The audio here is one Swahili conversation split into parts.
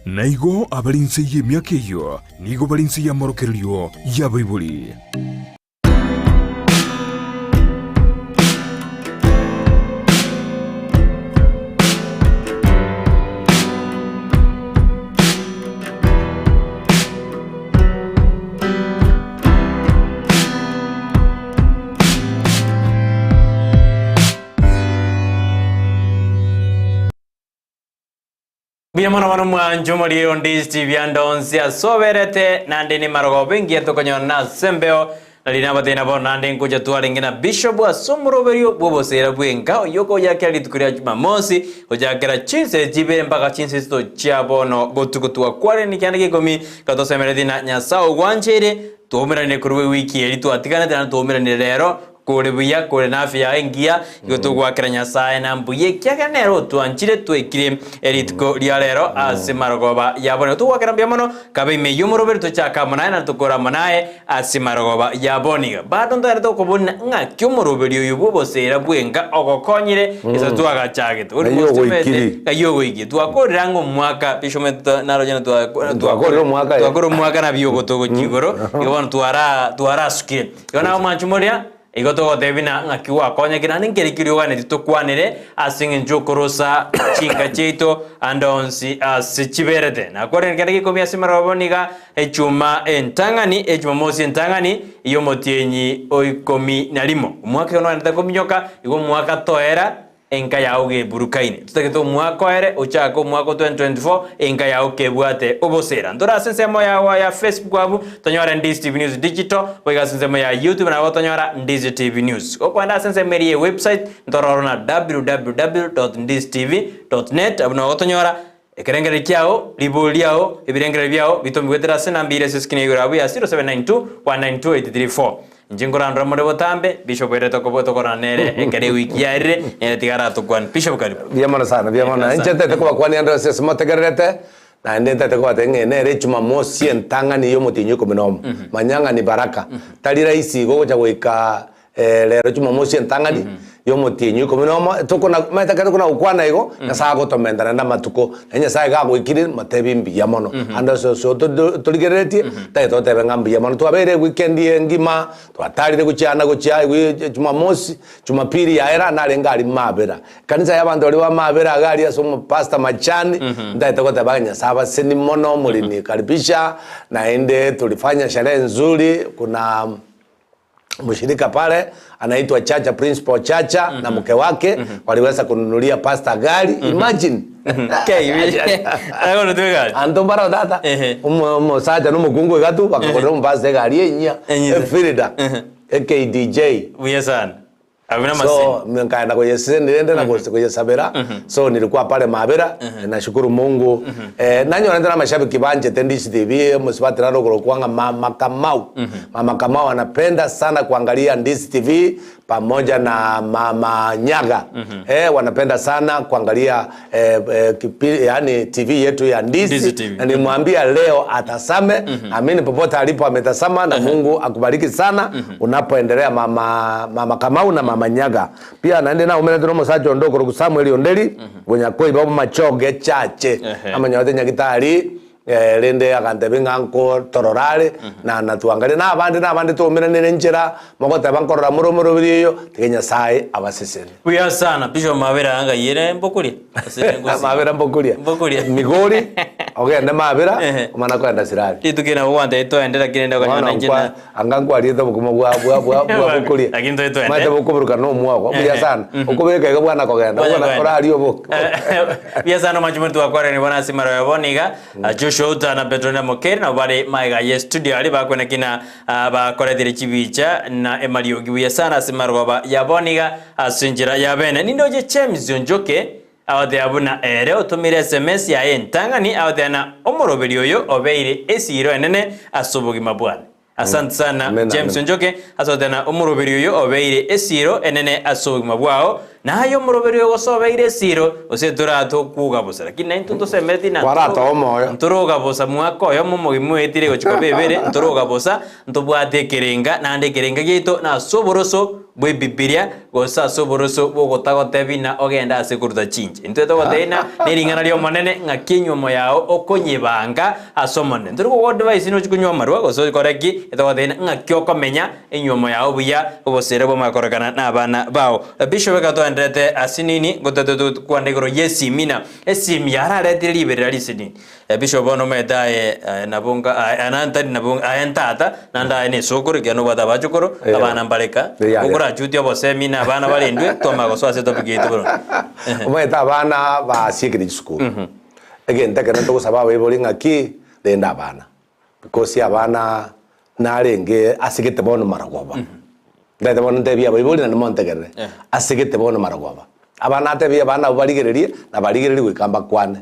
Naigo abalinse y'emyaka eyo nigo balinse y'amorokerero ya Baibuli. Biamono mano mwanju muri on this TV andonsi asoberete nande ni marogo bengi etokonyona sembeo nalina batena bo nande nkuja twalingina bishop asumuroberio bobosera bwenga yoko yakali tukuria Jumamosi ojakera chinse jibere mpaka chinse sto chiabono gotukutwa kware ni kyandike komi katosemeredi na nyasao gwanchere tuomerane kurwe wiki eri twatikana tena tuomerane rero kore buya kore nafia engia gotugwa kranya sae na mbuye kyaganero twanchire twekire eritko rialero asimarogoba yabone tugwa krambia mono kabe meyumuro to chaka manaye na tukora manaye asimarogoba yaboni bado ndare to kubona nga kyumuro berio yubo sera bwenga ogokonyire isa twaga chage to kayogo iki twakorera ngo mwaka bishometa narojena twakoro mwaka na biyogo to gigoro ibona twara skile yona manchumoria igoto devina ngakiwa konya kinani ngerikiriyo gane tukwanire asinge njokorosa chinga cheito andonsi asichiberete na kore ngere komia simaraboniga echuma entangani Jumamosi entangani iyo motienyi oikomi nalimo umwaka ono anda komyoka igo mwaka toera enka yauge burukaine tutageto mwaka ere ochako mwaka 2024 enka yauke bwate obosera ndora sensemo ya Facebook abu tonyora Ndizi TV News Digital wega sensemo ya YouTube na tonyora Ndizi TV News okwanda sensemo ya website ndorona www.ndizitv.net abuna tonyora ekerengere kyao liboliao ebirengere byao bitombwetera senambire seskine yurabu ya 0792 192834 njingora ndramore botambe bishop ereto koboto koranere ekere wiki yarire tigara tukwan bishop karibu biamana sana biamana nchete tekwa kwani ando sesimo tegerete na ndenta tekwa tengene re Jumamosi entangani yo mutinyo kominomo manyanga ni baraka talira isi go cha goika lero Jumamosi entangani yo mutinyo kominomo tukona meta kare kuna ukwana igo nasa gotomenda na matuko enya sai ga goikire matebi mbiamono ando so toligereti taito tebenga mbiamono twabere weekend ngima twatalire gucyana gucya Jumamosi Jumapili yaera nalengali mabera kanisa y'abantu bali wa mabera gali asomo pastor Machani ndaita gotabanya saba seni mono mulini karibisha naende tulifanya sherehe nzuri kuna mshirika pale anaitwa Chacha Principal Chacha na mke wake waliweza kununulia pasta gari imagine ayo ntugali antombara data saja no mugungu gatu bakakorera pasta gari yenya Frida AKDJ uyesana abina masi so mkaenda kwa Yesu nilienda na kwa Yesabera so nilikuwa pale Mabera nashukuru Mungu nanyo naenda na mashabiki banje Ndizi TV msipatira rogoro kwanga Mama Kamau anapenda sana kuangalia Ndizi TV pamoja na Mama Nyaga wanapenda sana kuangalia yani TV yetu ya Ndizi na nimwambia leo atasame amini popote alipo ametasama na Mungu akubariki sana unapoendelea Mama Kamau na Mama Nyaga pia naende na umene ndomo sajo ndoko ku Samuel Ondeli bonyakoi babo machoge chache amanyote nyagitari lende akantebenga nko tororale na natuangale na abandi tuomerane njera mogota bankorora muromuro biriyo tegenya sai abasesene kuya sana bisho mabera anga yire mbokuri mabera mbokuri migori ogenda mabera umana kwenda sirali itukina uwanda ito endera kinenda kwa nyana njina angangu alizo bukuma bwa bukuri lakini to ito ende mate bukuburuka no muwa kuya sana ukubeka ega bwana kogenda ubona orali obo biya sana majumuri twakware ni bwana simaro yaboniga Joshua na Petrona Mokeri na bari maiga ye studio ali bakona kina bakoretire kibicha na Emario gibuye sana simaro baba yaboniga asinjira yabene nindoje chemizyo njoke awade abuna ere otumire SMS ya entangani awade na omoroberio yo obeire esiro enene asubugi mabwana asante sana James Njoke asante na omoroberio yo obeire esiro enene asubugi mabwao nayo muroberio gosobeire siro ose turato kuga busa lakini na intu tusemeti na Warata omoyo. nturuga busa mwako yo mumogimu etire gochiko bebere nturuga busa ntubwate kerenga nande kerenga gito na soboroso bwe bibilia gosa soboroso bogotagotebi na ogenda ase kuruta chinje intweto goteina neringana lyo monene ngakinywa yao okonyebanga asomone nturugo god device no chikunywa marwa goso koreki etogoteina ngakyo komenya enywomo yao buya obosere bo makorekana na abana bao bishop gatondete asinini goteto kwandegoro yesimina esimi yararetire liberera lisinini bishop ono metae nabonga anantari nabonga ayentata nanda ene sokoro gyano bada bachukoro abana mbaleka ukura chuti obosemina abana balendwe toma goswase topigito bro Umeta abana ba secret school. Again takana to kusaba weboli ngaki denda abana. Because abana narenge asigete bono maragoba. Ndete bono tebia weboli na montegere. Asigete bono maragoba. Abana tebia abana baligererie na baligererie wikamba kwane.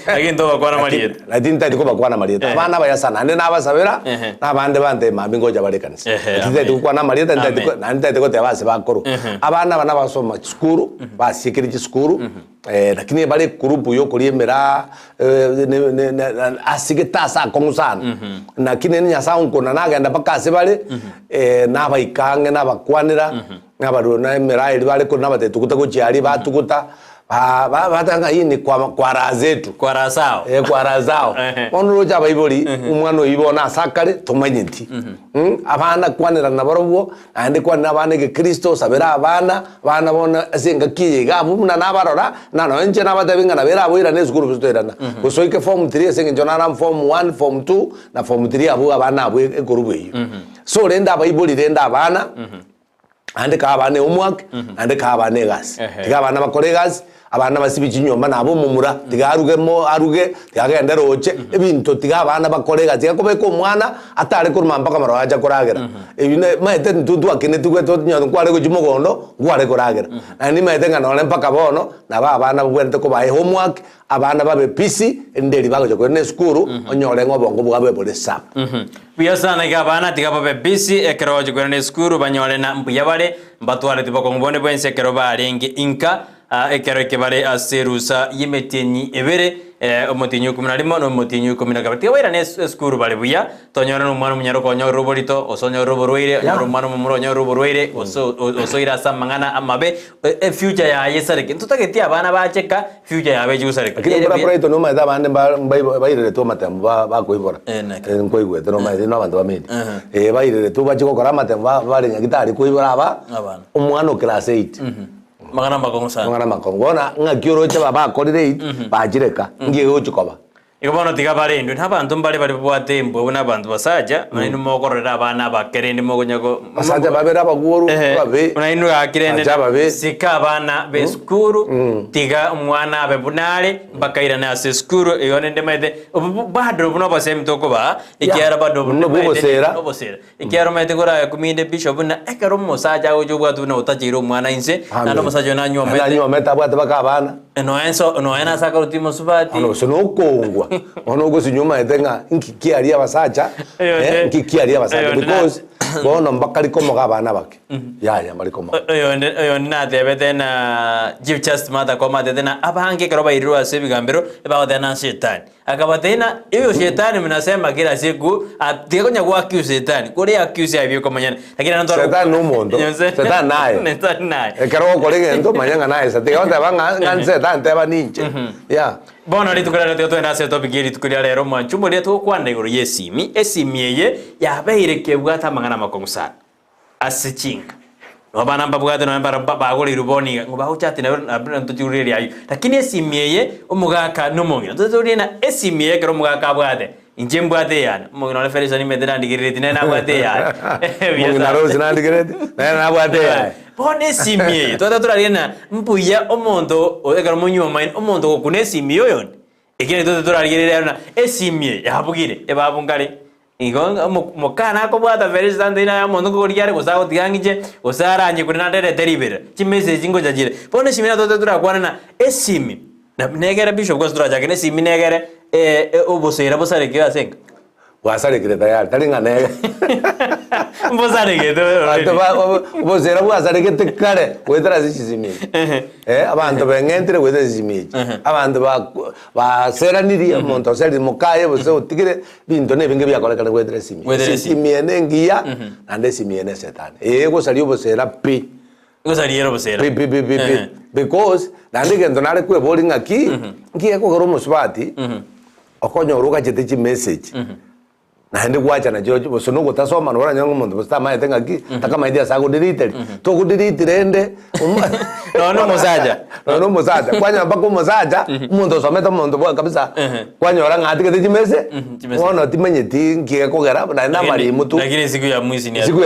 Again to bakwana marieta. Na dinta diko bakwana marieta. Abana bayasana ande na basabera na bande bande mabingo jabalekanisa. Dinta diko kwana marieta ndita diko tebase bakoro. Abana bana basoma skuru ba security skuru lakini bale group yo kuliemera asigeta sa kongusana. Nakine nyasa unkona nagenda bakase bale na baikange na bakwanira n'abantu na Emiraili bale ko n'abatetukuta ko cyari batukuta batanga yini kwa razetu kwa razao kwa razao ono ja bayiboli umwana uyibona asakare tumanyinti abana kwanira nabarobo ande kwanira abana ke Kristo sabera abana bona asenga kiye gabu na nabarora nano enje nabatabinga nabera aboira nezukuru bizoterana gusoike form 3 asenga jonara form 1 form 2 na form 3 abo abana abo egurubu eyo so renda bayiboli renda abana ande ka abane umwak ande ka abane gas tiga abana bakoregas abana basibici nyoma nabo mumura tigarugemo aruge tigagenda roche ebintu tiga abana bakoregas tigakobeko umwana atare kurumamba kamaro aja koragera ebine maete ntuntu akine tugweto nyondo kware ko jimogondo gware koragera ani maete ngano mpaka bono na abana bwente ko bae homework abana babe pisi ndeli bago ko ne skuru onyore ngobongo bwabe bole sap Biasana ga bana tiga babe busy ekero jogorane skuru banyole na mbuyabale mbatwale tibako ngobone bwense ekero barenge inka ekero kebale aserusa yemetenyi ebere omotinyu 11 no omotinyu 12 tiga wera ne skuru bale buya tonyora no mwana munyaro konyo roborito osonyo roborweire nyaro mwana mumuro nyo roborweire osoira samangana amabe future ya yesareke ntutageti abana bacheka future ya beje usareke kile bra proito no maida bande bairere to matemba bakoibora nkoigwe tero maide no abantu bamedi bairere to bachiko kora matemba bale nyagitari koibora aba umwana class 8 magana makongo na ngakioro cha baba akorire bajireka ngiye uchikoba Ikobono tiga barendo n'abantu mbale bali bwate mbo n'abantu basaja manino mokorera abana bakerende mogonyago basaja babera abaguru babe manino akirende sika abana be skuru tiga umwana abe bunale bakaira na se skuru yone ndemede badro buno base mtoko ba ikiara badro buno bosera ikiara mete gora kuminde bishop na ekaro musaja ojo bwatu na utajiro umwana inse nano musaja na nyoma meta bwate bakabana no ena saka utimo subati no sono kongwa ono go sinyuma etenga nkikiari abasacha nkikiari abasacha because bono mbakali komo gabana bake ya mbali komo yo na debete na give just mata koma tena abange karoba irua sebigambero eba tena shetani akabatena iyo shetani mnasema kila siku atikonya kwa accuse shetani kore accuse abyo komanyana lakini ndo shetani no mondo shetani naye ekaro ko legendo manyanga naye sate onda banga ngan shetani teba ninche ya bono ritukorera tyo twena se topic iri tukuria rero mwanchumo ria tukwanda iguru yesimi esimi eye yabeire kebwata mangana makongusana asichinga Wabana mbabugate no mbara bagoli ruboni ngoba uchati na ntujuriri ayu lakini esimi eye umugaka numongina tuturi esimi eye kero mugaka bwate inje mbwate yana mungino le ferisa ni medena ndigiriti na bwate yana mungino rose na ndigiriti na bwate yana bone esimi eye turarina mpuya omondo ogara munyuma omondo kokune esimi yoyone ikene turarira na esimi eye yabugire ebabungare Igonga mokana ko bwata ferisa ndina ya mondo ko riare ko sago tigangije osaranye kuri na ndere deliver chi message ngo jagire pone simina to turakwana na esimi na negere bishop ko turakage ne simi negere obosera bosare ke asenga wasare kire tayari tari ngane mbosare geto atoba bosera wasare kite kare wetara zishizimi abantu bengentire wetara zishimi abantu ba seraniri monto seri mukaye bose utigire bintu ne binge byakolekana wetara zishimi enengia nande simiene setani ego saliyo bosera pi gusariero bosera because nande gento nare kwe boring aki ngiye ko goro musbati okonyo ruka chete message naende kwacha na jojo bosono gutasoma no baranya ngumuntu bostama yetenga ki takama idea sago delete to ku delete rende no musaja kwanya bako musaja umuntu someta umuntu bwa kabisa kwanya ora ngati kete chimese wono timenyeti ngiye kogera na mari mutu lakini siku ya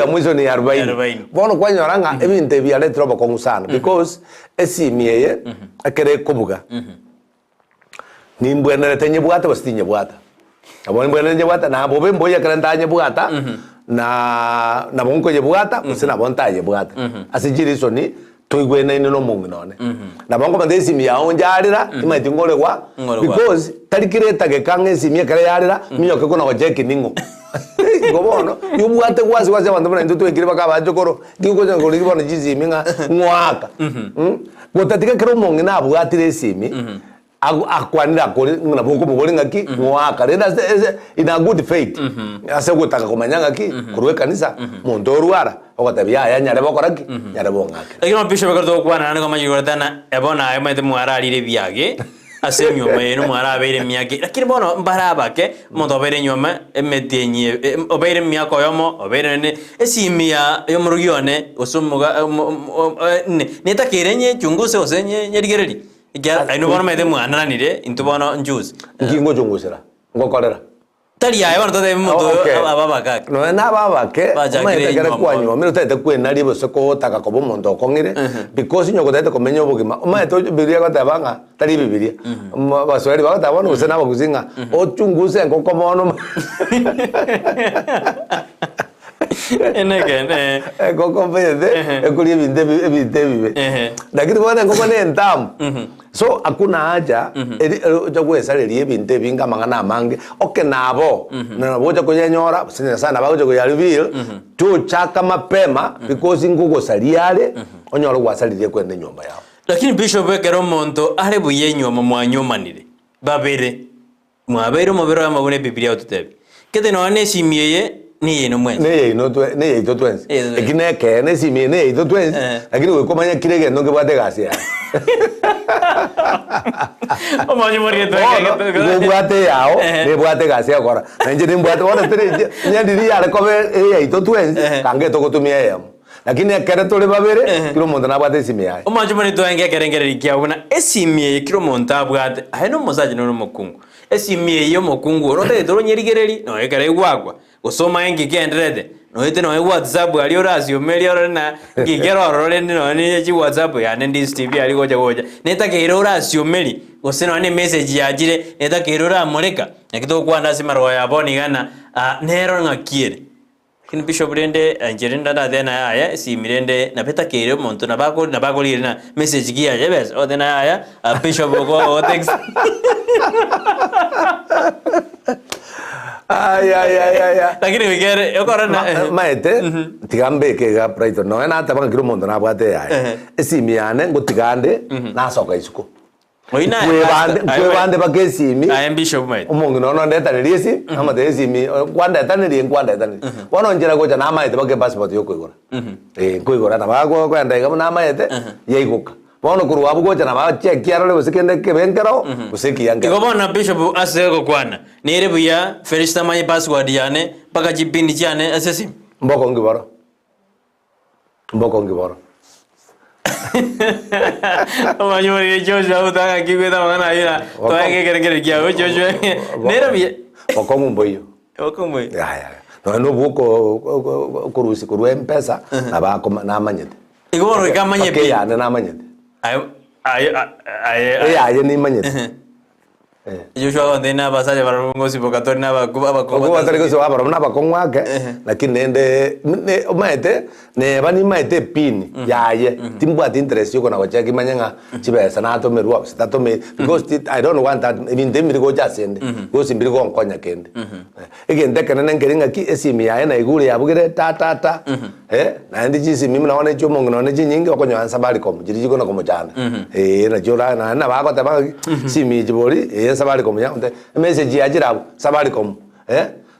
mwisho ni 40 wono kwanya ora nga ebinte bya retro bako musana because esimiye akere kubuga nimbwenere tenye bwata bastinye bwata abone mbwenere bwata na bobe mboya karantanye bwata na bonko ye bwata usina bontaye bwata asijiri soni toigwene no mungu none na bonko mandesi mi yaonjarira imati ngore kwa because tarikireta ke kange simia kare yarira miyo ke kuna wajeki ningo gobono yubwate kwazi kwazi abantu bana ndutu ekire bakaba jokoro ngikoze ngo libona jiziminga ngwaka gotatika kero mungu na bwatire simi akwanira kuri na boko bobole ngaki mwaka renda in a good faith ase gutaka kumanyanga ki kuruwe kanisa muntu ruara ogatabya yanyare bokoraki nyare bongake lakini mapisho bakarto kwana nane kama yigortana ebona ayo maite mwara alire byage ase nyoma yenu mwara abere myake lakini bono mbaraba ke muntu obere nyoma emetenye obere myako yomo obere ne esimia yomurugione osumuga ne takirenye chunguse osenye nyerigereri igira aino bono mede mwana nire into bono njuzi ngingo jungusira ngokorera tari yayo bono tode mundo ababaka no na babake maite kare kwanyo miro tete kwena ribo soko taka ko bomondo kongire because nyoko tete komenya obugima maite bibilia gotabanga tari bibilia baswali bagotabona usena baguzinga ochunguse ngoko bono enege ngoko mbede ekuri ebinte bibe lakini bwana ngoko ne ntamu so akuna haja jo kwesalerie ebinte binga mangana amange oke nabo na boja kunyenyora sinya sana baje kuyalivil tu chaka mapema because ngugo saliale onyoro gwasalirie kwende nyumba yao lakini bishop ekero monto are buyenyo mwanyomanire babere mwabere mubero amabone biblia ututebe kete no ane simiyeye ni ino mwenzi ne ye ito twenzi ekine ke ne simiyeye ne ito twenzi lakini wekomanya kirege ndonge bwate gasia omanyo morieto ne bwate yao ne bwate gasia kora nje ne bwate wona tere nyandiri yale kobe ye ito twenzi kange to kutumia yamo lakini akere tole babere kiro monta na bwate simiyeye omanyo morieto enge kerengere kiabuna esimiyeye kiro monta bwate ayino musaje no mukungu esimiyeye yo mukungu no te toro nyerigereri no ekere gwagwa usoma engi kendrede no ite no WhatsApp ali orasio melio na ngigero rore no ni chi WhatsApp ya ndi Steve ali goja neta ke orasio meli useno ne message yajire neta ke rora moreka nakito kwanda simaro ya boni gana nero ngakiere kin bishop rende anjerinda da dena aya si mirende na peta ke monto na bako na message gi ya bes o dena aya bishop go text ay lakini wigere yokora na maete tigambe ke ga praito no na tabanga kiro mondo na bwate ya esimiane ngutigande na soka isuko oina kwebande bakesimi I am bishop maete umongi no ndeta ne riesi ama de esimi kwanda etane wono njira goja na maete bake passport yokoigora koigora na bago kwanda ga na maete yeiguka bono kuruwa bugoja na ba check yarole usikende kebenkero usiki yange igobona bishop asego kwana nire buya felista mai password yane paka jipindi cyane asesi mboko ngiboro amanyori jojo utanga kigweta mwana ira toake kerekere kya jojo nire buya okomumboyo ya no buko kurusi kurwe mpesa na ba na amanyete igobona ikamanye bi ya na amanyete aye ni manyete Joshua ondena basaje barungosi bokatori na bakuba Okuba tari kuso abaro na bakongwake lakini nende maete ne bani maete pin yaye timbwa interest yuko na wachaki manyanga chibesa na to merwa stato me because I don't want that in them go just end go simbiri go nkonya kende igende kana ngeringa ki esimi yaye na igure yabugire ta na ndi jisi mimi naona icho mongo naona nyingi wakonyo Safaricom jiri jiko na komo jana na jora na bako taba simi jibori Safaricom ya message ya jirabu Safaricom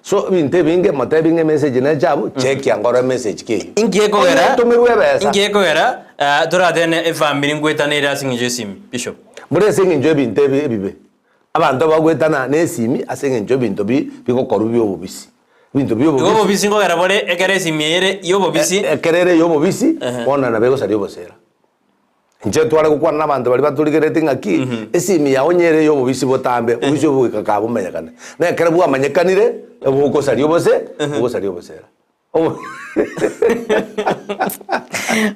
so binte binge mate binge message na jabu check ya ngora message ki ingeko era tumirwe besa ingeko era turatene family ngwetanira singe simi bishop bure singe njo binte bibe abantu bagwetana ne simi asenge njo binto biko korubi obubisi binto obubisi ngo era bore ekere simi ere yobubisi ekerere yobubisi ona na bego sari obosera nje twale gukwana nabantu bali baturigerete ngaki esimi ya onyere yobubisi botambe ubisi obugika kabumenyakane na ekere bwa manyekanire uko sari obosera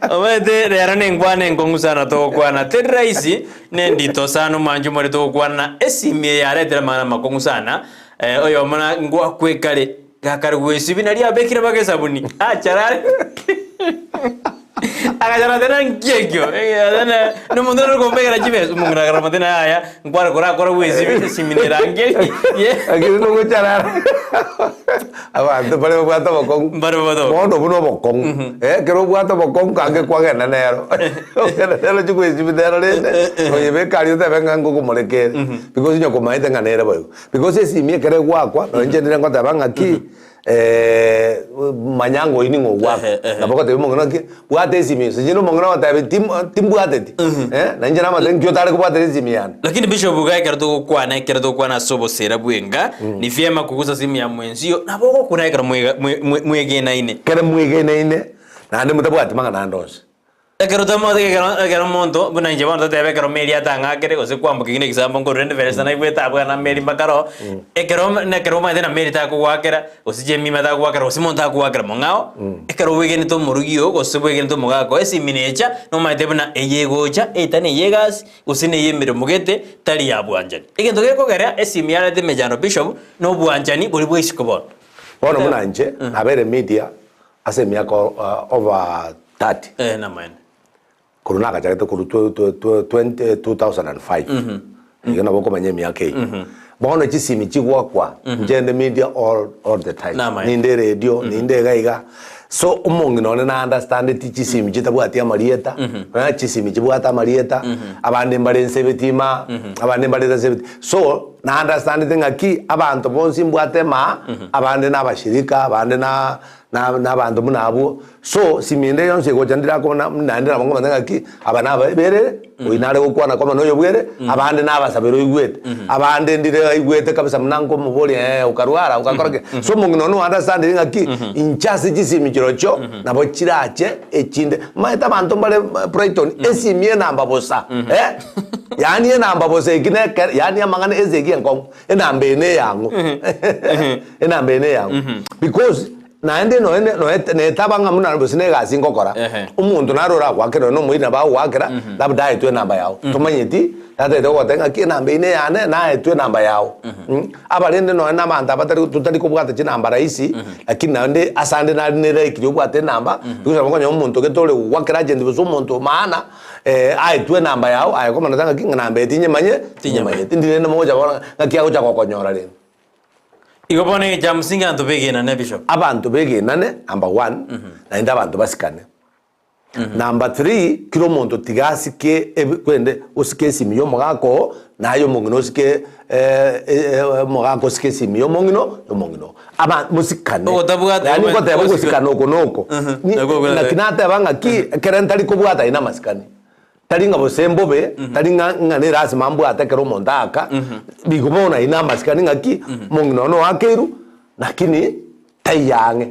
Omete rero nengwane ngongusana to kwana tedraisi nendito sano manju muri to kwana esimi ya retera mana makongusana oyo mana ngwa kwekale gakare gwesi binari abekira bagesabuni charare akajara tena ngegyo tena no mundo no kompera chives mungra gara matena haya ngwara kora gwesi siminera ngeli akiri no gucharara abantu bale bwata bokong bono buno bokong kero bwata bokong kange kwagena nero nero chigwesi bidero lende oye bekari te venga ngo kumolekere because nyoko maite nganere boyo because esimi kere gwakwa no ngendera ngota banga ki manyango ini ngogwa naboko te mongona ki bwate esimi sijino mongona wata timbwate ti na njana maten kyotare kubwate esimi yana lakini bishop bugai kerto kwana sobo sera bwenga ni vyema kugusa simu ya mwenzio naboko kuna kera mwege na ine na ndi mutabwati manga na ndonse ekero tamo ekero monto buna nje bana tebe kero meri atanga kere ko se kwambuka kine kisambo ngo rende veresa na ibeta bwana meri makaro ekero na kero ma dena meri ta ko wakera osije mi mata ko wakera osimonta ko wakera mongao ekero wegeni to murugio ko se wegeni to mogako esi minecha no ma debe na eyegocha etane yegas usine yemire mugete tali ya bwanjani egento geko gera esi miara de mejano bishop no bwanjani boli bwisikobo bona muna nje abere media ase miako over 30 na man Corona kajagete kuru 2005 ngena boko manye miyake bono chisimi chigwa kwa njende media all the time ninde radio ninde gaiga so umongi none na understand ti chisimi chitabwati amarieta chisimi chibwata amarieta abande mbarense betima abande mbareza sebeti so na understand ngaki abantu bonsi mbwatema abande nabashirika abande na bantu munabo so siminde yonse ko jandira ko nandira mango mandanga ki abana bere oinare ko kwana ko manoyo bwere abande nabasabero igwete abande ndire igwete kabisa mnango muboli ukarwara ukakoroke so mungu no understand ngaki inchasi jisimi kirocho nabo kirache ekinde maita bantu mbale Brighton esimie namba bosa yani namba bosa ikine yani amangane ezeki ngom enambene yangu enambene yangu because naende no ne tabanga muna bosine gasi ngokora umuntu narora kwakera no muina ba wakera labda etwe namba yawo tumanyiti tate do tenga ki namba ine yane na etwe namba yawo abalende no na manda batari tutari kubwata chi namba raisi lakini naende asande na ne ikiri kubwata namba because bakonyo umuntu ketole wakera jende boso umuntu maana aitwe namba yawo ayiko manatanga ki namba etinye manye tindire no moja bona ngakiago cha kokonyora le igobone jamsinga antu begena ne bishop abantu begena ne number 1 na inda abantu basikane number 3 kilo muntu tigasike kwende usike simiyo mogako nayo mongino usike mogako usike simiyo mongino aba musikane yani ko tebo kusikana noko na kinata banga ki kerentali ko bwata ina masikane talinga bosembo be talinga ngane ras mambo atakero mondaka bigobona ina masikani ngaki mongino no akeru lakini tayange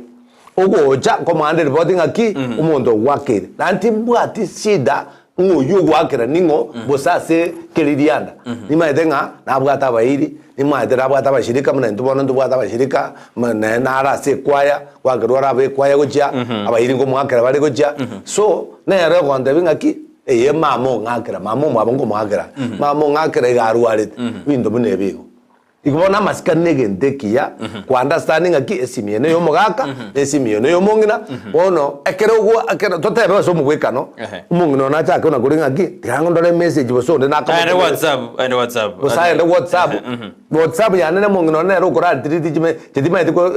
ogoja komande reporting ngaki umondo wakere nanti mbwati sida nguyu wakera ningo bosase kelirianda nimaedenga nabwata bairi nimaedera bwata bashirika mna ntubona ntubwata bashirika mna narase kwaya wagerora be kwaya goja abairi ngo mwakera bari goja so na yare gonde bingaki eye mamo ngakira mamo mwabongo mwakira mamo ngakira igarwarite bindo bunebego igobona masikani negentekia ku understanding aki esimie ne yomugaka esimie ne yomongina bono ekero gwo akero totebe baso mugwekano umongino na chake na kuringa ki tirango ndole message boso nde nakamo and WhatsApp bosa ende WhatsApp ya nene mongino ne ro kora titime titima tiko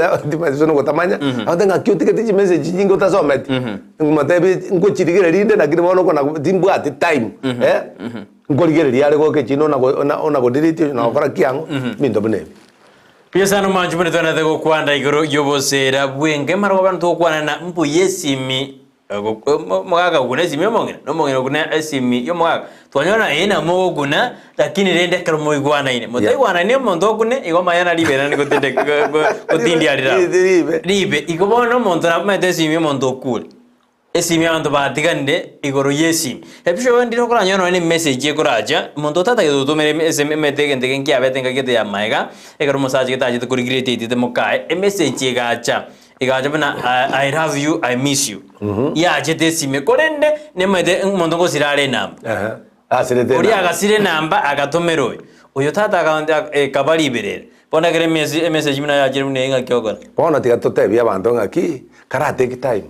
sono gotamanya atenga kyotike tiji message nyingi utasometi ngotebi ngochirigere rinde na kirimono kona timbu at time ngorigereria ari goke chino na godiriti na okora kiango mindo bune pia sana manju mune tona tego kwanda igoro yobosera bwenge maro bantu kwana na mbu yesimi mugaga gune simi mongena no mongena gune esimi yo mugaga twanyona ina moguna lakini rende kromo igwana ine mote igwana ine mondo gune igoma yana libera ni gotende gotindi arira libe igobona mondo na mete simi mondo cool esimi ando batigande igoro yesimi episho wendi no kora nyono ni message ekoraja mondo tata gedo mere sms metege ngi abetenga gete ya maiga egoro message getaje to kurigirete ite mokai message gacha igaje bana I love you I miss you ya jete simi korende ne mede mondo go sirale namba asirete uri agasire namba agatomero uyo tata akanda kabali berere bona gere message mina ya jiru ne nga kyogora bona tiga totebia bantu ngaki karate ki time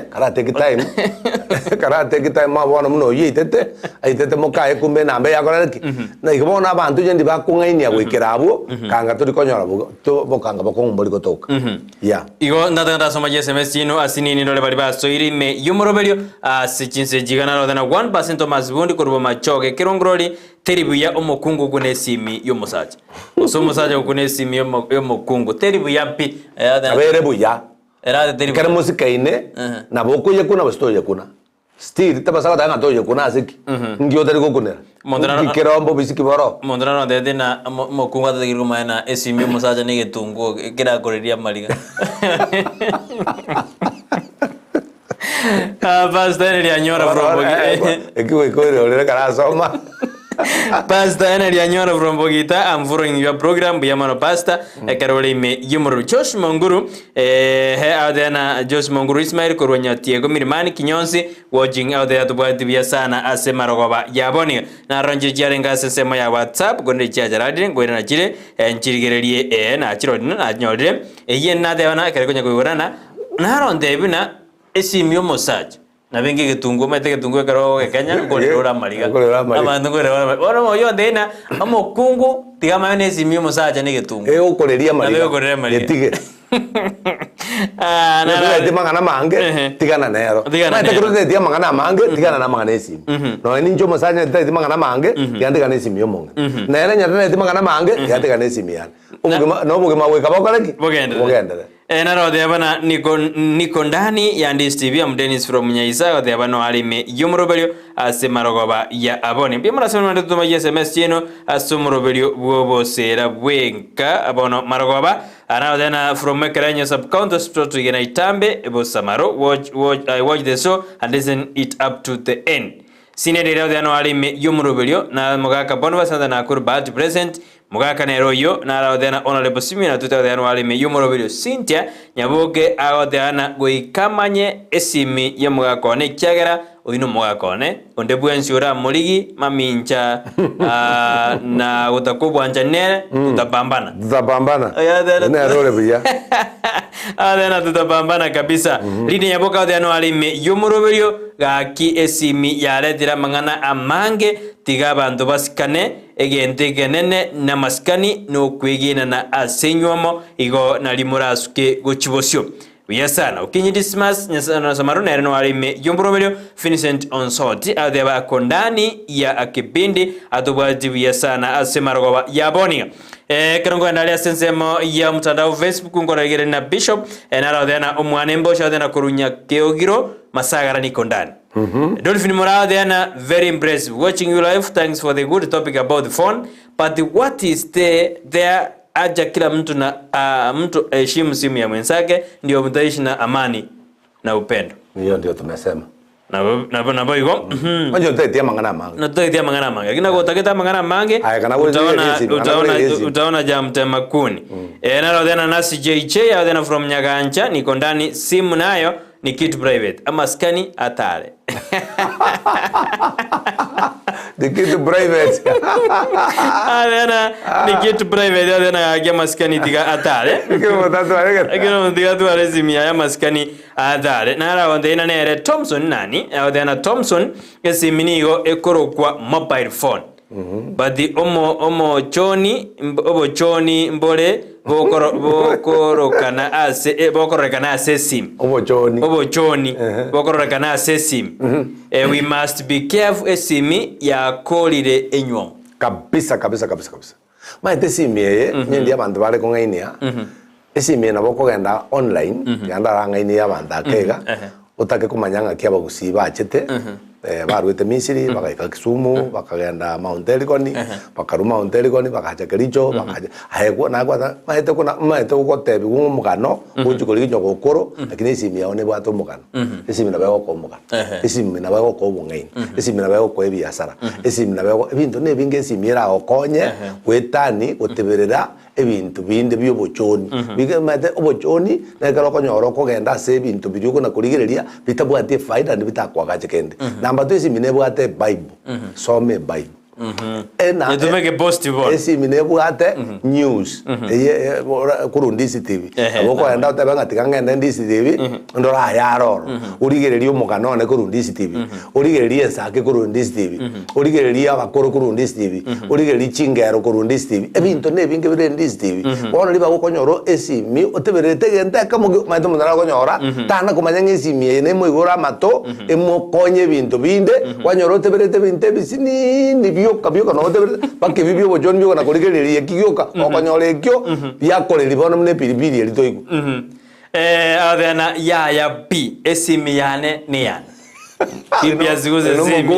karate ki time karate ki time mabona muno yitete aitete mokae kumbe nambe yakora ki na igobona abantu jendi bakungainia gwikirabo kanga turi konyora to bokanga bokongumbori gotoka ya igo ndata soma SMS chino asinini ndole bali baso irime yumoroberio asichinse jigana ro than 1% mazibundi kurubo machoke kirongoroli teribuya omokungu kune simi yomusaja osomusaja kune simi yomokungu teribuya pi abere buya era teribu kare musika ine na boko ye kuna bastoye kuna still tabasaka tanga toye kuna asiki ngio tari gokunera kirombo bisiki boro mondana no dede na mokungu atagiru maana esimi yomusaja nige tungo kira koreria maliga Pastor Henry Anyora from Bogita. Ekiwe kore olere karasoma. Pastor Henry Anyora from Bogita. I'm following your program. Biyamano Pastor. Karole me yumuru. Josh Monguru. He out there na Josh Monguru Ismail Korwanya Tiago Mirimani Kinyonsi. Watching out there to buy the sana asema rogoba yaboni. Na ronje jarenga sema ya WhatsApp. Gonde chaja radin. Gwere na chile. Nchirigerelie na chiro na nyodre. Yen na dewana karikonya kuigorana. Na ronde bina esimi yomusaja nabenge getungo mete getungo karo Kenya ngorera mariga abantu ngorera ora moyo ndena amokungu tigama ne esimi yomusaja ne getungo ukoreria mariga yetige na de mangana mange tigana nero mate kuro de mangana mange tigana na mangana esimi no ni njo musaja de mangana mange yandika ne esimi yomonga nere nyata de mangana mange yandika ne esimi yan no bugema we kabokaleki bogenda naro de bana niko ndani ya Ndis TV am Dennis from Nyaisa de bana alime yumroberio asemarogoba ya abone bia mara sema ndo tuma SMS chino asumroberio bobo sera bwenka abono marogoba ana dena from Mekranya subcounter store to gena itambe ebo samaro watch the show and listen it up to the end sinede de no alime yumroberio na mogaka bonwa sanda na kur bad present mugaka nero yo na raudena honorable simina tutadena wali me yumorobirio Cynthia nyaboke aodena goikamanye esimi ya mugaka ne kyagera oyino mugaka ne onde bwensura muligi mamincha na utakubwanja nere tutapambana ne role bia adena tutapambana kabisa lini nyaboka odena wali me yumorobirio gaki esimi ya letira mangana amange tiga bantu basikane egente genene na maskani no kwegena na asenywomo igo na limurasuke gochibosyo biyasana ukinyi dismas nyasana samaruna ereno alime yombrobelio Vincent Onsoti adeba kondani ya akibindi atobati biyasana asemarogoba yabonia kerongo ndalia sensemo ya mtandao Facebook ngoragere na Bishop enara omwane mbosha na kurunya keogiro masagara ni kondani Dolphin Morale Diana, very impressive. Watching you live, thanks for the good topic about the phone. But what is there aja kila mtu na mtu heshimu simu ya mwenzake ndio mtaishi na amani na upendo. Hiyo ndio tumesema. Na boygo. Manjo tetia mangana mange. Na tetia mangana mange. Kina gotaketa mangana mange. Utaona jamtema kuni. Na rodena nasi JJ adena from Nyagancha niko ndani simu nayo ni kitu private amaskani atare The kitu private. adena ni kitu private adena agia maskani tiga atare Kimo tatu arega. agino tiga tu are simia ya maskani atare nara onde ina nere Thompson nani adena Thompson esiminigo ekorokwa mobile phone. But the omo choni mbore bokorokana ase sim. Obo choni Bokorokana ase sim. We must be careful esimi ya kolire enyo. Kabisa. Maite simi nyendi abantu bare kongainia. Esimi na boko genda online yanda rangainia abantu akega. Utake kumanyanga kia bagusiba achete. Barwete Misiri bakaika Kisumu bakagenda Mount Elgon bakaruma Mount Elgon bakaja Kericho bakaja ahego nagwa maete ko tebi umugano unjukuri nyo gukuru lakini isimi yaone bwato mugano isimi na bago ko mugano isimi na bago ko bungaini isimi na bago ko ebiasara isimi na bago ebintu ne binge isimi ra okonye wetani oteberera ebintu binde byobochoni bige mate obochoni na karo konyoro ko genda se ebintu biruko na kurigereria bitabwate faida ndibitakwaga kende namba tu isimi nebwate Bible some Bible You to make a positive one. Esimi nebwate news kurundi CCTV aboko enda utabanga tikangenda ndi CCTV ndora yaroro urigereria umugano ne kurundi CCTV urigereria sake kurundi CCTV urigereria abakoro kurundi CCTV urigereria chingero kurundi CCTV ebintu nebinge bire ndi CCTV bona liba gukonyoro esimi uteberete genda kamo maito mundara konyora tana kumanya esimi ene muigura mato emokonye bintu binde wanyoro uteberete binte bisini ni bioka no uteberete pake bibio bojon bioka na kurigereria kigioka okonyora ekyo byakorera bono mune pilipili elitoiku adena ya B esimi yane ni yana Kipia ziguze simi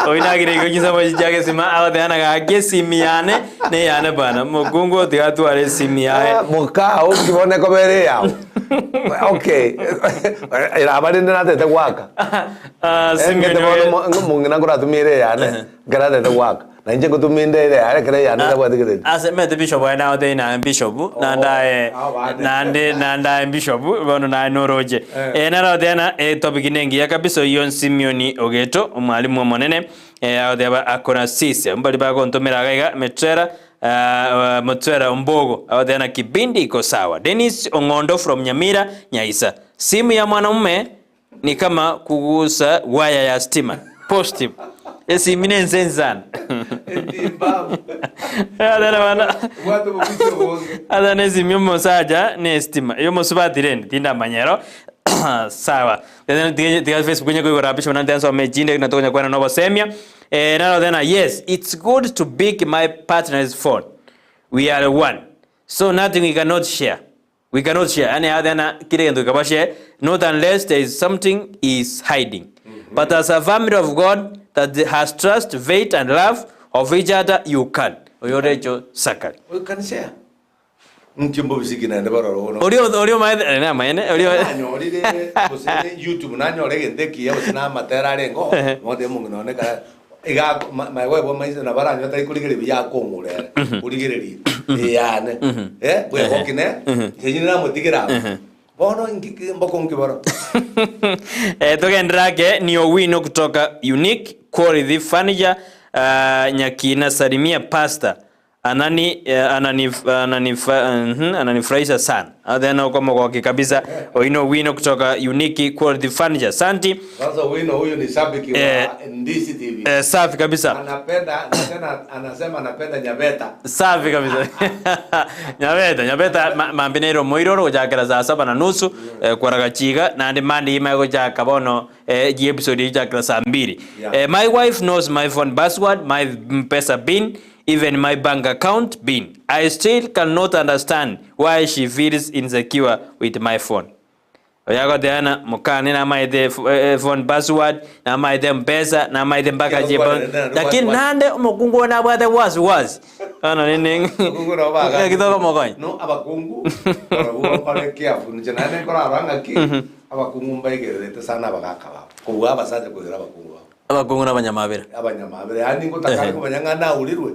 oinagire kunyisa mojijaga sima adena ga gesimi yane ne yana bana mugungo tiatu are simi yae muka ukibone kobere yao okay era bari ndana tete waka simi no mungina kura tumire yana gara tete waka na nje kutuminde ile are kare yana da bwadi kire ase mete bishop wa na ode na bishop nanda bishop bono na noroje na ode na topic nengi ya kabisa yon Simeoni Ogeto umwalimu monene ode akona sisi mbali ba kontomera gaiga metera Mutwera Mbogo ode na kibindi iko sawa. Dennis Ongondo from Nyamira Nyaisa, simu ya mwanamume ni kama kugusa waya ya stima. Positive. Esi minense sana. Adana wana. watu mbicho Adana simu mosaja ne stima. Yo mosubatireni tinda manyero. Sawa. Tiga Facebook kwenye kwa rapisho na ndanzo amejinde na tonya kwa Nova Semia. Now then, yes, it's good to pick my partner's phone. We are one. So nothing we cannot share. We cannot share. Any other kile ndio kama share, not unless there is something is hiding. But as a family of God that has trust, faith and love of each other, you can. Oyorejo sakari. we can share mtimbo bisiki na ndabara rono Orio maene na maene orio nyorire kusene YouTube na nyorege ndeki ya usina matera rengo mode mungu none ka iga maiwe maise na bara nyota ikurigere biya kongurere urigere yani we hokine yenyina mutigera bono ngiki mboko ngiboro togendrake ni Owino kutoka Unique Quality Furniture Nyakina salimia pasta ananifurahisha sana. Adena kama kwa kabisa Owino kutoka Unique Quality Furniture. Santi. Sasa Owino huyu ni shabiki wa NDC TV. Safi kabisa. Anapenda anasema anapenda Nyabeta. Safi kabisa. Nyabeta mambinero moiroro kujakira saa 7:30 kwa ragachiga na ndimandi ima kujaka bono episode ijakira saa 2. My wife knows my phone password, my M-Pesa pin, even my bank account pin. I still cannot understand why she feels insecure with my phone. Oyago deana mukane na maide phone password na maide M-Pesa na maide mpaka jebo. Lakini nande umukungu na bwate was. Ana nini? Kungu na baga. Kidogo mokoy. No abakungu. Kwa pale kiafu njenane kora aranga ki. Abakungu mbaigere sana bagakaba. Kuwa abasaje kugira abakungu. Abakungu n'abanyamabere. Abanyamabere yani ngutaka kumanyanga na ulirwe.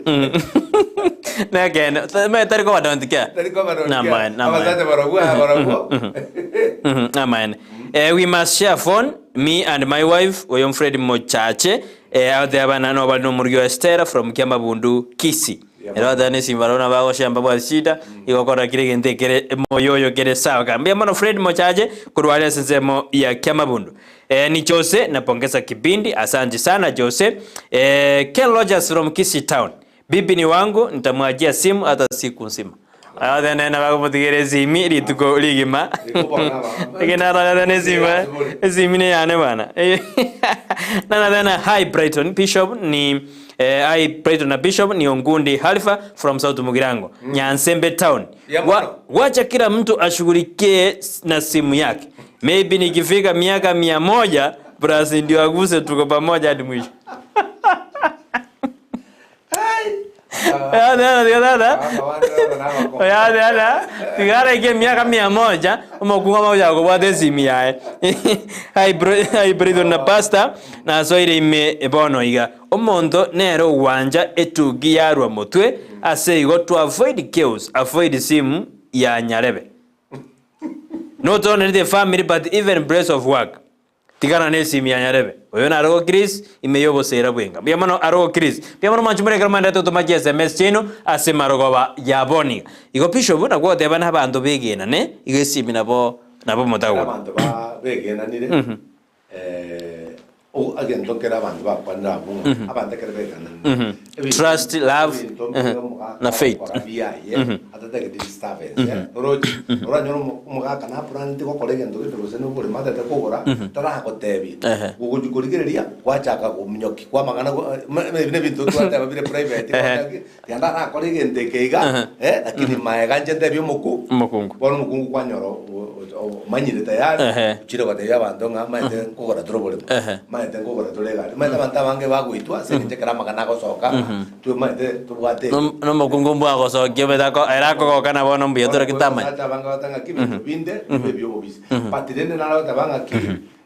Negene, me tariko badontikia. Tariko badontikia. Namae. Abasaje baragwa. Amen. We must share phone, me and my wife, Oyom Fred Mochache, out there banana over no Murio Esther from Kiamabundu, Kisi. Era ni simbarona bago shamba bwa shida igokora kire gente kere moyoyo kere sawa kambia mano Fred Mochache kurwale sensemo ya Kiamabundu. Ni Jose napongeza kipindi, asante sana Jose. Ken Rogers from Kisi Town. Bibi ni wangu nitamwajia simu hata siku nzima. Ada nena bago mutigere zimi rituko ligima. Tegena rada ne zima. Zimi ne yane bana. Nana Hi Brighton Bishop ni Hi Brighton na Bishop ni Ongundi Halifa from South Mugirango. Nyansembe Town. Wacha kila mtu ashughulikie na simu yake. Maybe nikifika miaka 100 brasi ndio aguse tuko pamoja hadi mwisho. Tigara ike miaka 100 umokunga moja kwa dezimi yae. Hybrid na pasta na soire ime bono iga. Omondo nero wanja etugi yarwa mutwe ase igo to avoid chaos, avoid simu ya nyarebe. Not only the family but even place of work. Tigana ne simu ya nyarebe. Oyo na rogo Chris imeyobo sera bwenga. Biamano arogo Chris. Biamano manchumure karmanda to maji SMS chino ase marogo ba yaboni. Igo Bishop na kwa tebana abantu begena ne. Igo simu nabo motago. Abantu ba begena nire. O again tokera abantu ba kwanda bunga. Abantu kere begena. Trust, love, na faith. Atateke disturbance. Ora nyono umugaka na plan tiko kolege ndo ke rose no bole mata te kogora tara ko tebi. Ugo jukurigeria kwachaka kumnyoki kwa magana ne bintu twata babire private yanda na kolege ndekeiga lakini maega njende byo mukungu bono mukungu kwa nyoro manyire tayari chiro kwa tayari abantu ngama ite kogora turobole maite kogora tulega maite banta bange bagwitwa se ntekera magana ko soka tu maite tubwate no mukungu mbwa ko soka betako era ko kana bono mbio tura kitama banga batanga kibintu binde bibyo bobisi patirene nalo tabanga ki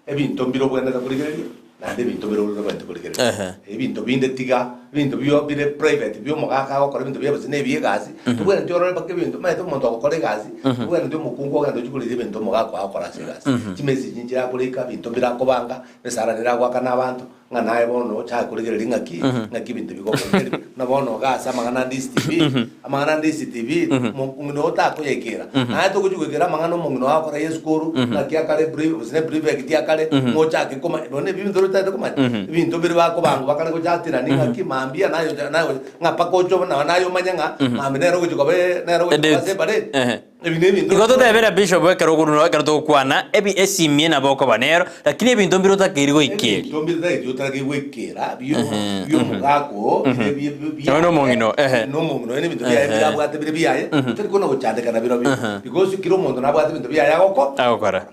ebintu mbiro bwenda takurigeria nande bintu biro bwenda takurigeria ebintu binde tiga bintu byo bire private byo mugaka ko kora bintu byo bose nebiye gazi tubwera njoro bakye bintu maite umuntu akokore gazi tubwera ndio mukungu ogenda ujukurire bintu mugaka akora gazi kimezi jinjira kurika bintu birakobanga besaranira kwa kana abantu nganaye bono cha kurigeria ngaki bintu bigokora na bono gasa magana ndisi TV mungino takuyekera na to kujugekera magana mungino akora yeskuru na kiakale brief ekitiakale ngocha kikoma none bintu rutata koma bintu biri bakobanga bakale ko jatira ngaki mambia nayo ngapa kocho nayo manyanga mamenero kujukobe nero kujase bare Ikoto tebera Bishop wekero kuno karato kwana ebi esimie na boko banero lakini ebintu mbiro takirigo ikeri ebintu mbiro takirigo ikera byo mugako no mongino no mongino ene bintu bya byabwate bire byaye turi kuno gucandeka na biro because kiro muntu nabwate bintu byaye agokora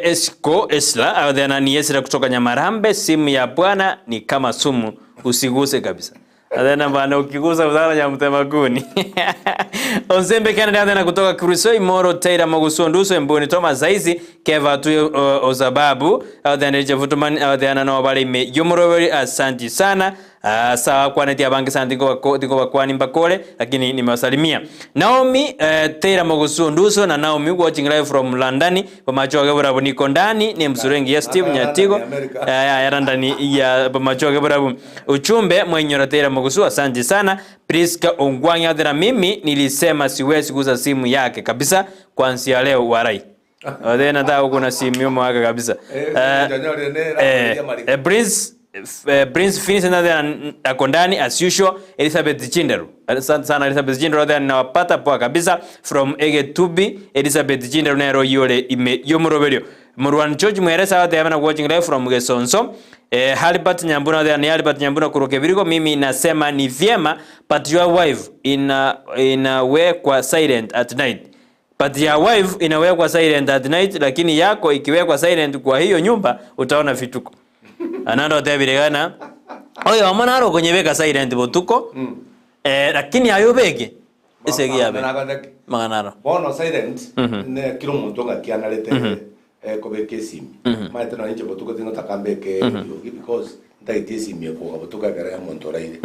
esko esla adena ni esra kutoka Nyamarambe simu ya bwana ni kama sumu usiguse kabisa. Adena bana ukigusa uzana ya mtemakuni. Onzembe Canada adena kutoka Kurisoi Moro Taira Mogusonduso Mbuni Thomas Zaizi Keva tu Ozababu adena jevutumani adena no bali me yumuroweri asante sana. Sawa kwa neti abange sana tiko kwa nimbakole lakini nimewasalimia Naomi Taira Mogusonduso na Naomi watching live from London pamachoge burabu niko ndani ni msurengi ya Steve Nyatigo ya ndani ya pamachoge burabu uchumbe mwenyora Taira Mogusu asante sana Priska Ongwanya adena mimi nilisema siwezi kuuza simu yake kabisa kuanzia leo warai adena ndio kuna simu yomo wake kabisa Prince Finis akondani as usual Elizabeth Chinderu asante sana Elizabeth Chinderu adena nawapata poa kabisa from Ege Tubi Elizabeth Chinderu nero yole ime yomuroberio Murwan George Mweresa adena watching live from Gesonso Halibert Nyambuna adena ni Halibert Nyambuna kuroke viriko mimi nasema ni vyema but your wife inawekwa silent at night but your wife inawekwa silent at night lakini yako ikiwekwa silent kwa hiyo nyumba utaona vituko anando tebiregana oyo amana aro konyebeka silent botuko lakini ayobeke esegi yabe maganaro bono silent ne kilo muntu ngakianalete kobeke simi maite no inje botuko tingo takambeke yogi because ndaite simi ko botuka kare ya montora ile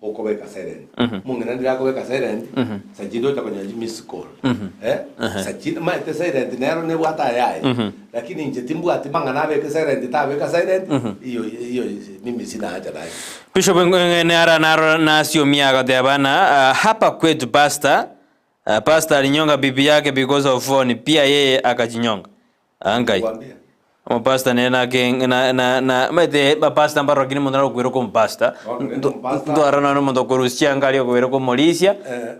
okobeka silent mungena ndira kobeka silent sajindo takonyaji miss call sajid maite silent nero ne bwata yae lakini inje timbu atimanga nabe ke silent tabe ka silent iyo mimi sina haja nayo. Bishop Ng'eng'era na sio miaka bana hapa kwetu pastor alinyonga bibi yake because of phone, pia yeye akajinyonga. Angai. Omo pastor nena ke na mete ba pastor mbaro kini mondara kwero ko pastor. Ndo arana no mondo korusia ngali kwero ko molisia.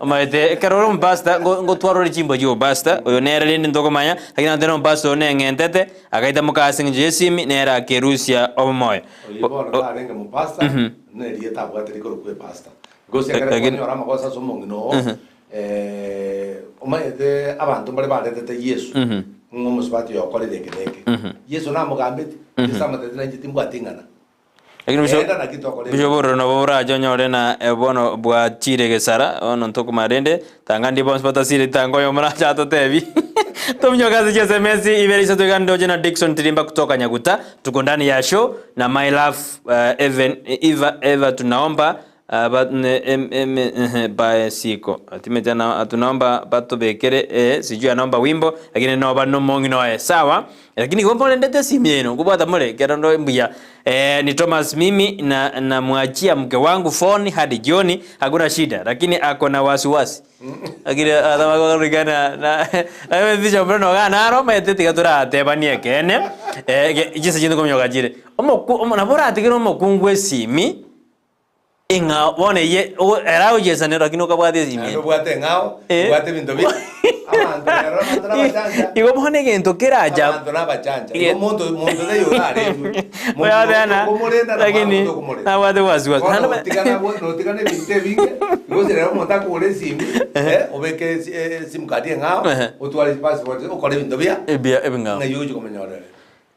Mete karoro pastor ngo twaro limbo jo pastor. Oyo nera lindi ndoko manya, lakini andeno pastor ne ngentete akaita mukasi njesimi nera kerusia omoyo. Oyo ba renga mu pastor ne rieta bwateri ko ku pastor. Gosia kare ko nyora makosa so mongino. Omaete abantu bali baletete Yesu ngomusibati yokole lekeleke Yesu namugambete isamate tinanjiti mbwatingana lakini bisho boro no bora jonyore na bono bwa chire gesara ono ntoko marende tangandi bons pata sire tango yo mara chato tevi tomnyo kazi chese Messi iberisa tukando jena Dickson Tirimba kutoka Nyaguta. Tuko ndani ya show na my love Eva tunaomba ba siko atimete na tunaomba bato bekere sijui anaomba wimbo lakini naomba no mongi noe sawa, lakini gombo ndete simieno kubata mole kerando mbuya ni Thomas mimi na mwachia mke wangu phone hadi jioni hakuna shida, lakini ako na wasiwasi lakini adama rigana na mbicho brano gana ro mete tigatura tebanie kene jise jindo komyoga jire omo na bora atigiro mokungwe simi inga wone ye erao yesa ne rakino kabwate simi no bwate ngao bwate bindobi amanto era manto na bachanja igo bone gento keraja amanto na bachanja igo mondo de yorare moya dana lakini na wade wasiwasi no tikana binte vinge igo zera monta kule simi obeke sim kadi ngao otwali passport okole bindobi ebia ebinga ngayoje komenyore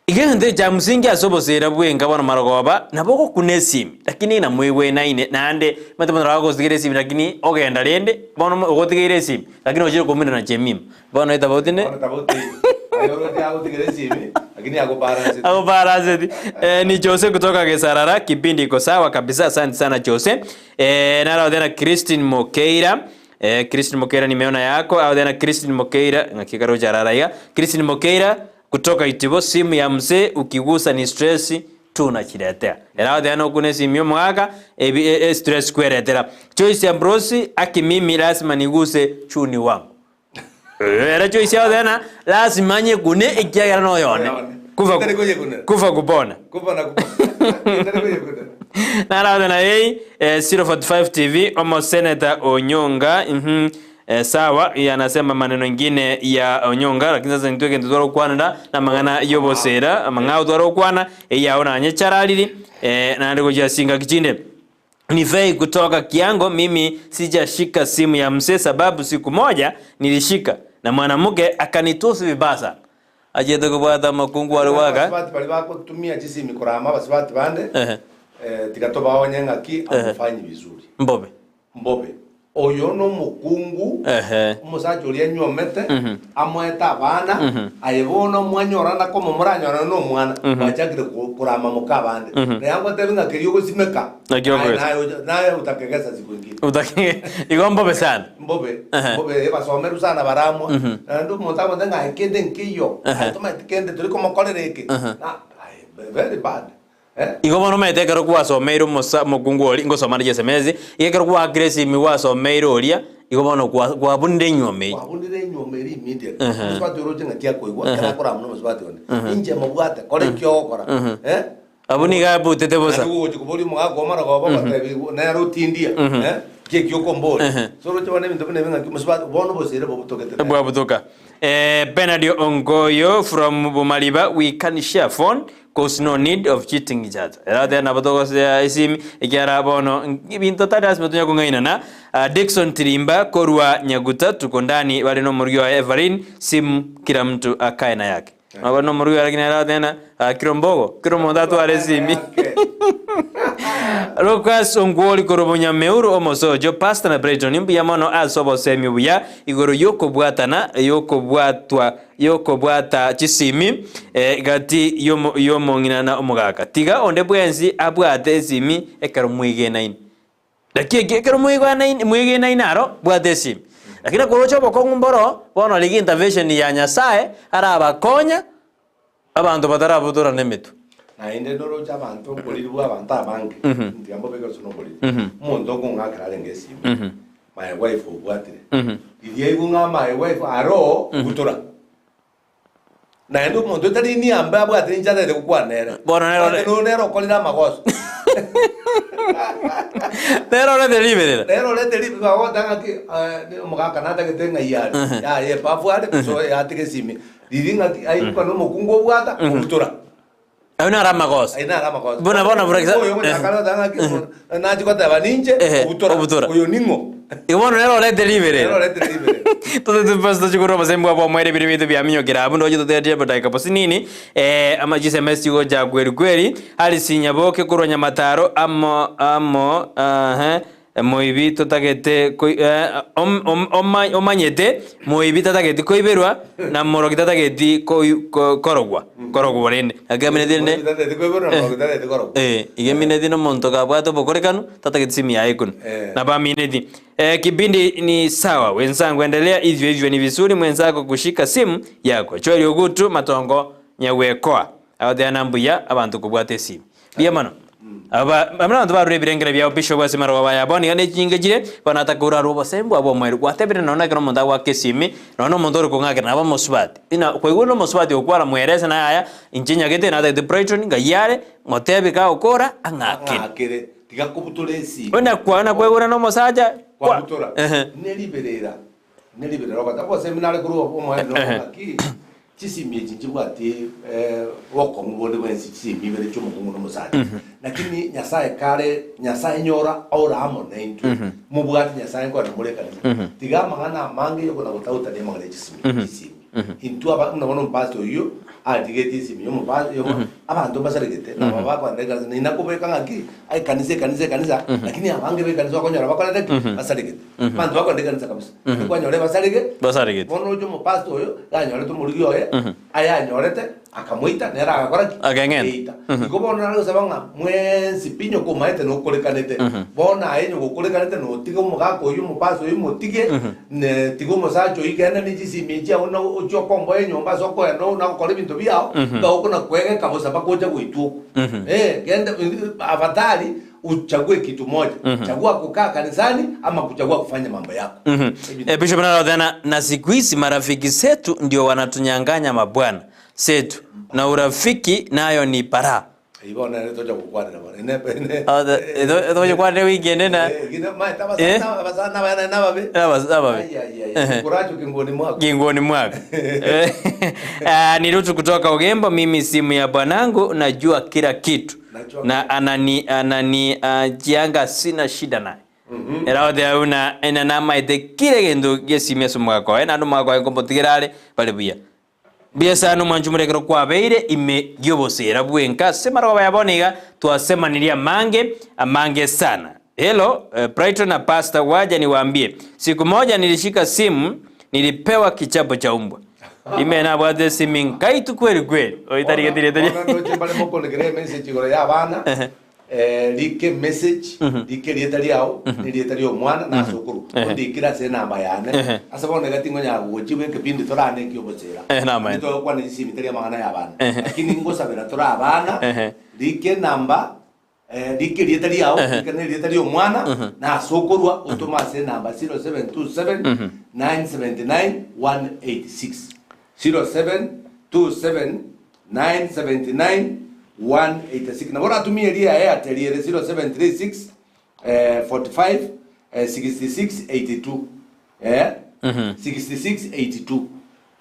igende ja msingi asobosera bwenga bana marogoba naboko kunesimi lakini na mwewe naine nande mate bana rago zigere simi lakini ogenda rende bono ogotigere simi lakini ojiro komenda na chemim bono itabotine ayoro ya otigere simi lakini ako balance ni Jose kutoka Gesarara. Kipindi iko sawa kabisa, asante sana Jose. Nara tena Christine Mokeira. Christine Mokeira nimeona yako au tena Christine Mokeira ngakikaro jararaiga Christine Mokeira kutoka Itibo. Simu ya mzee ukigusa ni stress tunachiletea. Era dano kune simu yo mwaka stress kweretera. Choice Ambrose aki mimi lazima niguse chuni wangu. Era choice ya dana lazima nye kune ikiagara no yone. Kufa kupona. Nara dana 045 TV omo Senator Onyonga sawa yanasema maneno mengine ya Onyonga, lakini sasa nitweke ndoro kwana na mangana yobosera mangao ndoro kwana yaona nyecharalili na ndiko ja singa kichinde ni fei kutoka Kiango. Mimi sijashika simu ya mse sababu siku moja nilishika na mwanamke akanitusi vibasa ajete kubata makungu wale waka basibati bali bako tumia jisi mikorama basibati bande tikatoba Onyenga ki afanyi vizuri mbobe oyo no mukungu umusaje uri anyomete amweta abana ayebono mwanyorana ko mumuranyora no mwana bachagire kurama mukabande nayango tebinga kiriyo gusimeka nayo utakegesa zikungire utake igombo sana mbobe basomeru sana baramwa ndo mutabo ndenga ikende nkiyo atoma tikende turi komokorereke na very bad igobono metekero kwa someiro mukungu oli ngosoma na jesemezi igekero kwa aggressive wa someiro olia igobono kwa bunde nyomei immediate musbati roje ngatia koigwa kana kora muno musbati one inje mabwate kore kyokora abuni ga butete bosa ugo kuboli mugago mara go baba tebi na rotindia ke kyokombole so roje wane bintu bine binga musbati bono bosere bobutokete bwabutoka Benadio Ongoyo from Bumaliba. We can share phone cause no need of cheating each other. Era na batoko se isim ikiara bono ibinto tadas metunya kungaina na Dickson Tirimba Korwa Nyaguta. Tuko ndani wale no muryo wa Evelyn simu kila mtu akae na yake. Wale no muryo lakini era tena kirombogo kiromondatu wale simi Lucas Ongwoli korobonya meuru omosojo pastor na Brighton mbuya mono asobo semi buya igoro yoko bwata chisimi gati yomo ngina na omugaka tiga onde bwenzi abwate esimi ekaro mwige 9 lakini ekaro mwige 9 aro bwate esimi lakini korocho bokongu mboro bono ligi intervention ya Nyasaye ara abakonya abantu batarabutura nemitu na inde ndoro chabantu kulirwa abantu abange ndiambo beko sono kuliri muntu ngakira lengesi my wife obwatire idiye kunga my wife aro gutura na ndo muntu tari ni amba abwatire njada de kukwanera bono nero kolira magoso nero le delivery bawo tanga ki mugaka nata ke tenga yari ya ye pafuade so ya tike simi diringa ai kwa no mukungo bwata gutura Aina ramagosa. Bona brekisa. Oyo ngakala tanga ki na chikota baninje ubutura. Oyo ningo. Ibono nero le delivery. Todo tu pasto chikoro basembu abo mwere biribitu bya minyo kirabu ndo jito teje badai kaposi nini amajise mesi go ja gweri ali sinyaboke kuronya mataro amo moibi totagete omanyete moibi tatageti koiberwa na moro kitatageti korogwa rende agamene dine igemine dino monto kabwato bokorekanu tatageti simi yaikun na ba minedi kipindi ni sawa wenzangu endelea hivyo ni vizuri mwenzako kushika simu yako chori ogutu matongo nyawekoa awade nambuya abantu kubwate simu bia mano amana ndo baru birengere bya bisho bwa semaro baba yaboni gane jingejire banatakura robo sembo abo mweru gwatebire nona kero monda wa kesimi nono mondoro kungake nabo moswati ina kwiguno moswati okwara mwerese na aya injinya gete na the Brighton ngayare motebe ka okora angakire tikakubutulesi ona kwana kwegura no mosaja kwa butora neliberera kwa seminare kuru omwe no aki chisimi chinjibwati woko ngode wensi chisimi bere chumo kungu no mosaja lakini nyasaye nyora aura amo neintu mubwati nyasaye kwa namuleka tiga mangana mangi yoko na gutauta ne mangale chisimi intu aba mnabono mpasto yo atigeti simi yo mpasto yo abantu basaregete na baba kwa ndega nina kubeka ngaki ai kanisa lakini abange be kanisa kwa nyora bakora ndeki basaregete bantu bakora ndega kanisa kabisa kwa nyora basaregete bono yo mpasto yo nyora to muligyo aya nyorete akamuita nera agakora agengena ikobona nalo sabanga mwensi pinyo ko maite no kolekanete bona ayenyo ko kolekanete no tigo mugako yo mupaso yo mutige ne tigo mosacho igenda ni jisimitia ona ocho kombo enyo mbaso ko no na ko lebinto biao ngako na kwege kabosa bakoja kuituko genda avatari uchague kitu moja chagua kukaa kanisani ama kuchagua kufanya mambo yako Bishop Narodhana na siku hizi marafiki zetu ndio wanatunyanganya mabwana setu na urafiki nayo ni para ibona leto cha kukwada bana edo yo kwade weekend na basana bana nababe kuracho kingoni mwako ni Rutu kutoka Ugembo. Mimi simu ya bwanangu najua kila kitu na anani jianga sina shida naye era de una ena maite kile gendo gesime somwako ena ndo mwako kompotigirale bale buya biasa no manjumurekero kwa beire ime gyobosera bwenka semara baba yaboniga twasemaniria amange sana. Hello Brighton na Pastor waja niwaambie siku moja nilishika simu nilipewa kichapo cha umbwa imena bwade simu kaitu kweli oitari dire ndo chembale moko legere message gore ya bana like message like lietali ao ni lietali omwana na sukuru ndikira se namba yane asabone gatingo nya gochiwe kepindi torane kyobosera ndo kwa ni simi tali amana ya bana lakini ngosabera tora abana like namba like lietali ao like ne lietali omwana na sukuru utoma se namba 0727 979 186 0727 979 186 na bora tumie lia Airtel 0736 45 66 82 66 82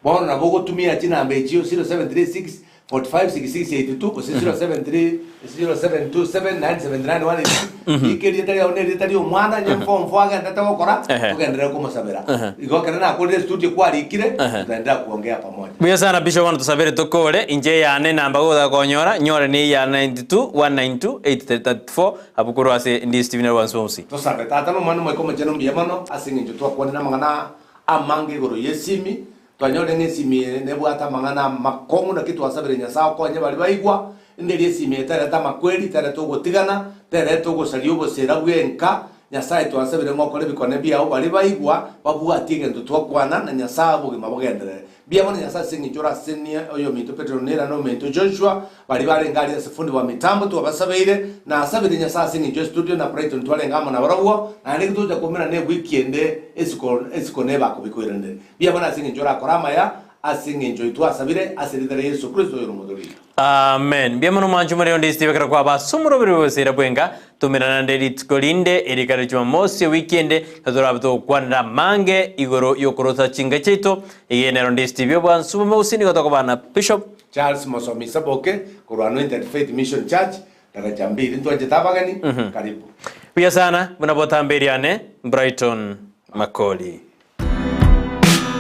bona na bogo tumia china ambe chio 0736 456682 ko 07379791 ikiri tari one tari umwana nye form fwaga ndata gukora tugendera kumusabira igokera na kuri studio kwari ikire tuendera kuongea pamoja. Buya sana Bishop wana tusabire tukore inje yane namba go konyora nyore ni ya 92 192 834 abukuru ase ndi Steven Wansomsi tusabe tata no mwana mweko macheno mbiyamano asinginjo twakwana mangana amange goro yesimi twanyore ngesimi nebwata mangana makongo na kitu asabire nyasa ko anye bali baigwa nderi yesimi etara tama kweli tara to gotigana tara to go saliyo bosera bwenka nyasa twasabire ngokore bikone biao bali baigwa babwatinge ndu twakwana na nyasa bugima bugendere biamo nyasa singinjora senia oyo mito Petronera no mito Joshua bali barengali asefundi wa mitambo tu abasabire na asabire nyasa singinjo studio na Brighton twalengamo na barawo na ndi tuja komera ne weekend esiko neba kubikwirende biamo na singinjora korama ya asinginjo itwasabire asiridere Yesu Kristo yo mudori. Amen. Biamo no manju muri ondi Steve kara kwa basumuro biri bosera bwenga tumirana nderi tkolinde erikare Jumamosi weekend kadora abto kwanda mange igoro yokorota chinga cheto igene ondi Steve bwa nsuma usini gotoko bana Bishop Charles Mosomi Saboke ko Anointed Faith Mission Church daraja mbili ntwaje tabagani karibu. Pia sana mnapotambiriane Brighton Makoli.